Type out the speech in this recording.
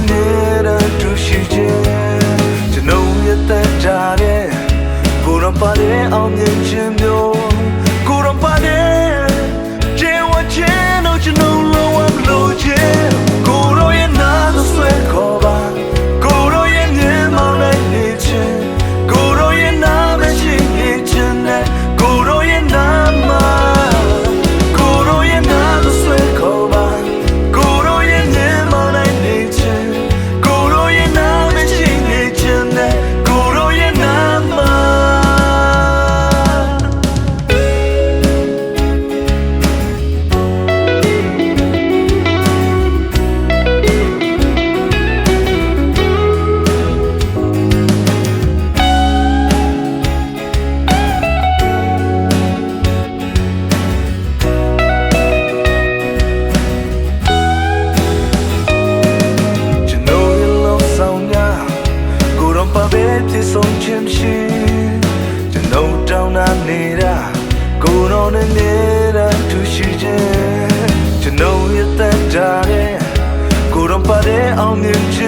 နဲ့နေတဲ့သူရှိခြင်းကျွန်တော်ရဲ့တဲ့ကြတဲ့ကိုတော့ပါတဲ့အောင်မြင်ခြင်းမျိုးကိုတော့ပါတဲ့ကျင်းဝခြင်းတို့ကျွန်တော်လုံးဝမလို့ခြင်းကိုတော့ရဲ့နာတော့ဆွဲခေါ်ပါကိုတော့ရဲ့မြင်မောင်းလိုက်နေခြင်းကိုတော့ရဲ့နာမရှိနေခြင်းနဲ့ကိုတော့ရဲ့နာမှာကိုတော့ရဲ့နာတော့ဆွဲခေါ်ပါကိုတော့ရဲ့မြင်မောင်းလိုက်နေခြင်းကိုတော့ရဲ့နာမရှိနေခြင်းနဲ့ကိုတော့ရဲ့နာမှာပြေဆုံးခြင်းရှိကျွန်တော်တောင်းတာနေတာကိုယ်တော်နဲ့နေတာသူရှိခြင်းကျွန်တော်ရဲ့တန်တာတဲ့ကိုယ်တော်ပါတဲ့အောင်မြင်ခြင်း